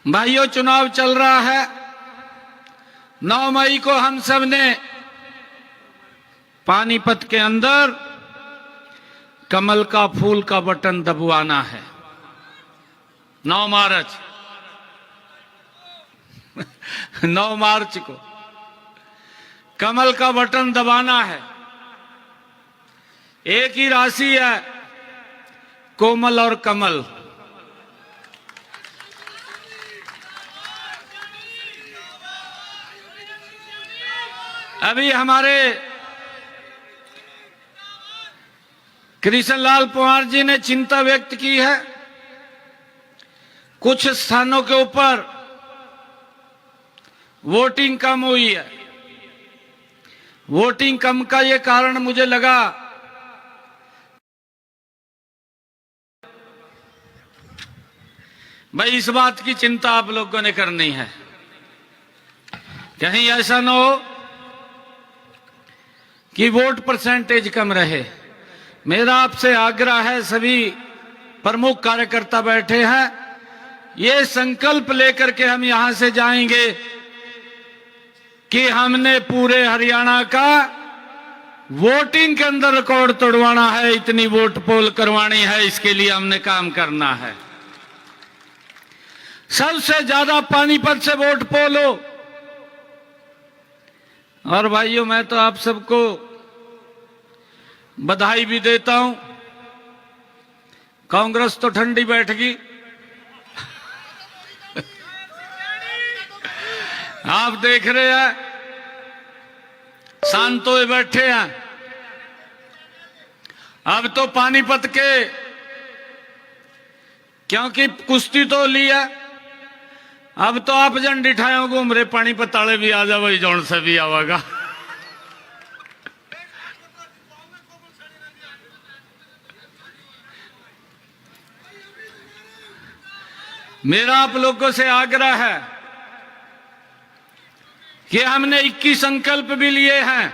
भाइयों, चुनाव चल रहा है। 9 मई को हम सब ने पानीपत के अंदर कमल का फूल का बटन दबवाना है। 9 मार्च 9 मार्च को कमल का बटन दबाना है। एक ही राशि है, कोमल और कमल। अभी हमारे कृष्णलाल पंवार जी ने चिंता व्यक्त की है। कुछ स्थानों के ऊपर वोटिंग कम हुई है। वोटिंग कम का ये कारण मुझे लगा भाई, इस बात की चिंता आप लोगों ने करनी है, कहीं ऐसा ना हो कि वोट परसेंटेज कम रहे। मेरा आपसे आग्रह है, सभी प्रमुख कार्यकर्ता बैठे हैं, ये संकल्प लेकर के हम यहां से जाएंगे कि हमने पूरे हरियाणा का वोटिंग के अंदर रिकॉर्ड तोड़वाना है, इतनी वोट पोल करवानी है। इसके लिए हमने काम करना है। सबसे ज्यादा पानीपत से वोट पोल हो। और भाइयों, मैं तो आप सबको बधाई भी देता हूं। कांग्रेस तो ठंडी बैठ गई। आप देख रहे हैं, शांत हुए बैठे हैं। अब तो पानीपत के, क्योंकि कुश्ती तो लिया, अब तो आप जन डिठाए घूम रहे, पानीपत ताले भी आ जाओ, जौन से भी आवागा। मेरा आप लोगों से आग्रह है कि हमने 21 संकल्प भी लिए हैं।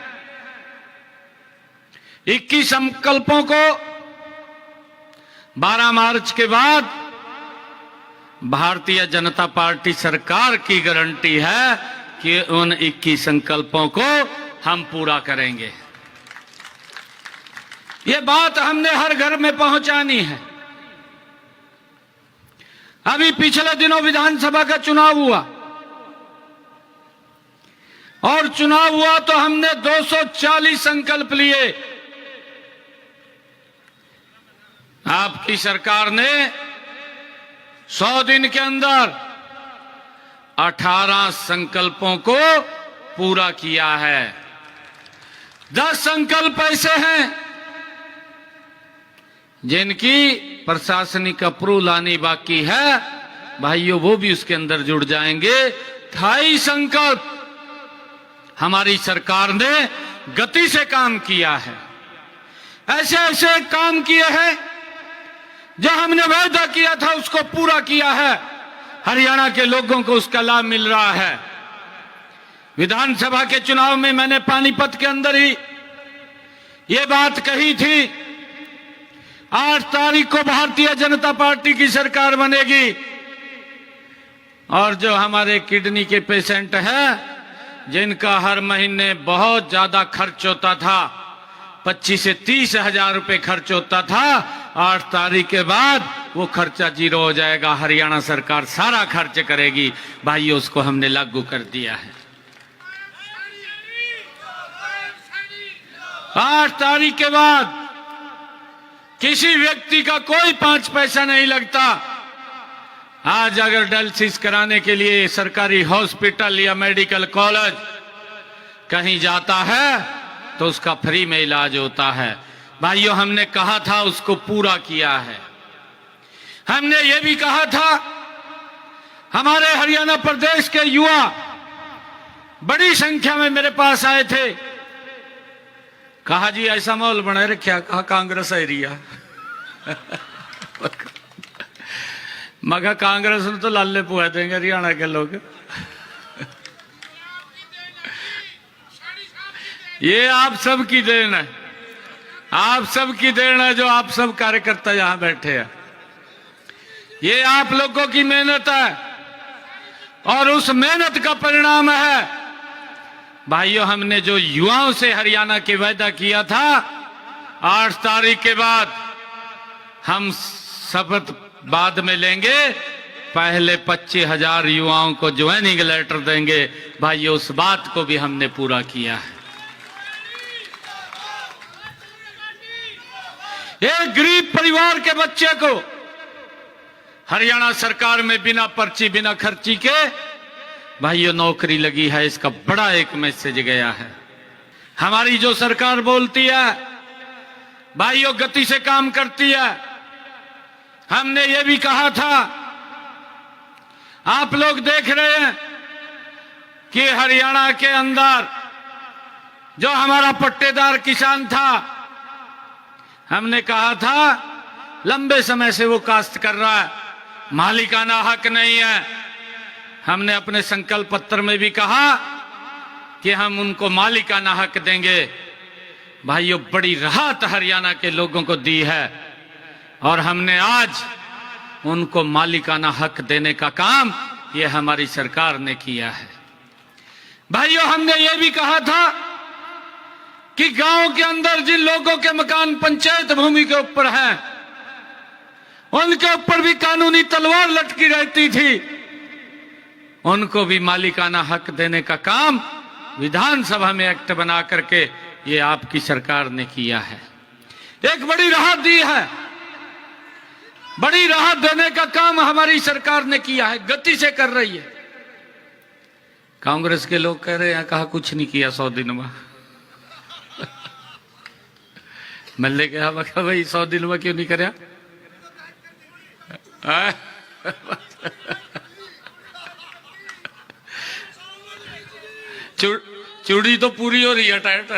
21 संकल्पों को 12 मार्च के बाद भारतीय जनता पार्टी सरकार की गारंटी है कि उन 21 संकल्पों को हम पूरा करेंगे। ये बात हमने हर घर में पहुंचानी है। अभी पिछले दिनों विधानसभा का चुनाव हुआ, और चुनाव हुआ तो हमने 240 संकल्प लिए। आपकी सरकार ने 100 दिन के अंदर 18 संकल्पों को पूरा किया है। 10 संकल्प ऐसे हैं जिनकी प्रशासनिक अप्रूव लानी बाकी है। भाइयों, वो भी उसके अंदर जुड़ जाएंगे। 28 संकल्प हमारी सरकार ने गति से काम किया है। ऐसे ऐसे काम किए हैं जो हमने वादा किया था उसको पूरा किया है। हरियाणा के लोगों को उसका लाभ मिल रहा है। विधानसभा के चुनाव में मैंने पानीपत के अंदर ही ये बात कही थी, 8 तारीख को भारतीय जनता पार्टी की सरकार बनेगी, और जो हमारे किडनी के पेशेंट हैं, जिनका हर महीने बहुत ज्यादा खर्च होता था, 25 से 30 हजार रुपए खर्च होता था, 8 तारीख के बाद वो खर्चा 0 हो जाएगा। हरियाणा सरकार सारा खर्च करेगी। भाइयों, उसको हमने लागू कर दिया है। 8 तारीख के बाद किसी व्यक्ति का कोई 5 पैसा नहीं लगता। आज अगर डायलिसिस कराने के लिए सरकारी हॉस्पिटल या मेडिकल कॉलेज कहीं जाता है तो उसका फ्री में इलाज होता है। भाइयों, हमने कहा था, उसको पूरा किया है। हमने ये भी कहा था, हमारे हरियाणा प्रदेश के युवा बड़ी संख्या में मेरे पास आए थे। कहा जी ऐसा माहौल बनाए रखा, कहा कांग्रेस एरिया। मगर कांग्रेस ने तो लाले पुआ देंगे हरियाणा के लोग। ये आप सब की देन है, आप सब की देन है, जो आप सब कार्यकर्ता यहां बैठे हैं। ये आप लोगों की मेहनत है। और उस मेहनत का परिणाम है भाइयों, हमने जो युवाओं से हरियाणा के वायदा किया था, 8 तारीख के बाद हम शपथ बाद में लेंगे, पहले 25,000 युवाओं को ज्वाइनिंग लेटर देंगे। भाइयों, उस बात को भी हमने पूरा किया है। एक गरीब परिवार के बच्चे को हरियाणा सरकार में बिना पर्ची बिना खर्ची के भाइयों नौकरी लगी है। इसका बड़ा एक मैसेज गया है। हमारी जो सरकार बोलती है भाइयों, गति से काम करती है। हमने ये भी कहा था, आप लोग देख रहे हैं कि हरियाणा के अंदर जो हमारा पट्टेदार किसान था, हमने कहा था लंबे समय से वो काश्त कर रहा है, मालिकाना हक नहीं है। हमने अपने संकल्प पत्र में भी कहा कि हम उनको मालिकाना हक देंगे। भाइयों, बड़ी राहत हरियाणा के लोगों को दी है और हमने आज उनको मालिकाना हक देने का काम ये हमारी सरकार ने किया है। भाइयों, हमने ये भी कहा था कि गांव के अंदर जिन लोगों के मकान पंचायत भूमि के ऊपर हैं, उनके ऊपर भी कानूनी तलवार लटकी रहती थी, उनको भी मालिकाना हक देने का काम विधानसभा में एक्ट बना करके ये आपकी सरकार ने किया है। एक बड़ी राहत दी है। बड़ी राहत देने का काम हमारी सरकार ने किया है, गति से कर रही है। कांग्रेस के लोग कह रहे हैं कहा कुछ नहीं किया 100 दिन में। मैंने कहा भाई 100 दिन में क्यों नहीं करया? चूड़ी तो पूरी हो रही है टाइट।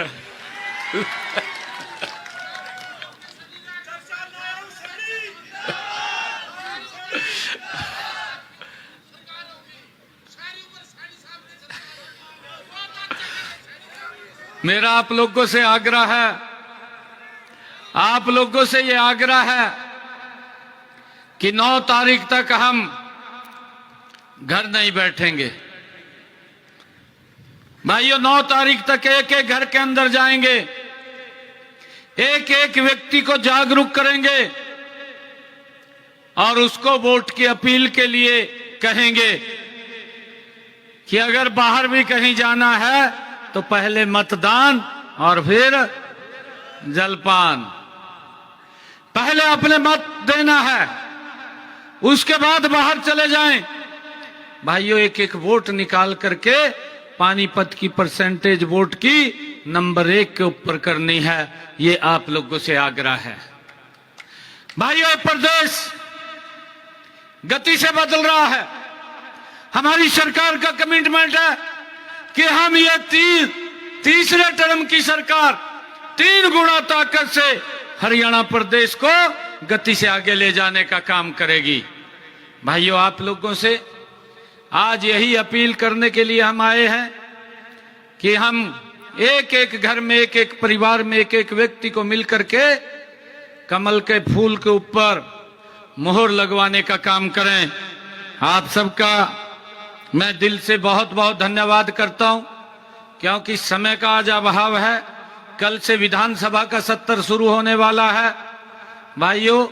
मेरा आप लोगों से आग्रह है, आप लोगों से ये आग्रह है कि 9 तारीख तक हम घर नहीं बैठेंगे। भाइयों, 9 तारीख तक एक एक घर के अंदर जाएंगे, एक एक व्यक्ति को जागरूक करेंगे और उसको वोट की अपील के लिए कहेंगे कि अगर बाहर भी कहीं जाना है तो पहले मतदान और फिर जलपान। पहले अपने मत देना है, उसके बाद बाहर चले जाएं। भाइयों, एक एक वोट निकाल करके पानीपत की परसेंटेज वोट की नंबर 1 के ऊपर करनी है। ये आप लोगों से आग्रह है। भाइयों, प्रदेश गति से बदल रहा है। हमारी सरकार का कमिटमेंट है कि हम ये तीसरे टर्म की सरकार 3 गुना ताकत से हरियाणा प्रदेश को गति से आगे ले जाने का काम करेगी। भाइयों, आप लोगों से आज यही अपील करने के लिए हम आए हैं कि हम एक एक घर में, एक एक परिवार में, एक एक व्यक्ति को मिलकर के कमल के फूल के ऊपर मोहर लगवाने का काम करें। आप सबका मैं दिल से बहुत बहुत धन्यवाद करता हूं, क्योंकि समय का आज अभाव है। कल से विधानसभा का सत्र शुरू होने वाला है। भाइयों,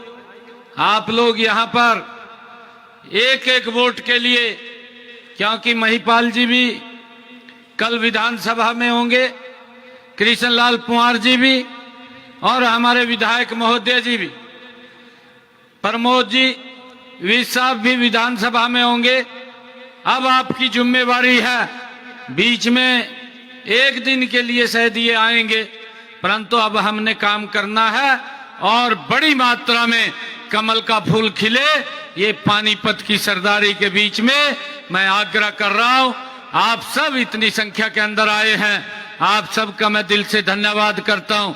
आप लोग यहां पर एक एक वोट के लिए, क्योंकि महिपाल जी भी कल विधानसभा में होंगे, कृष्णलाल पुआर जी भी और हमारे विधायक महोदय जी भी, प्रमोद जी विज साहब भी विधानसभा में होंगे। अब आपकी जिम्मेवारी है, बीच में एक दिन के लिए शायद ये आएंगे, परंतु अब हमने काम करना है और बड़ी मात्रा में कमल का फूल खिले। ये पानीपत की सरदारी के बीच में मैं आग्रह कर रहा हूं। आप सब इतनी संख्या के अंदर आए हैं, आप सबका मैं दिल से धन्यवाद करता हूं।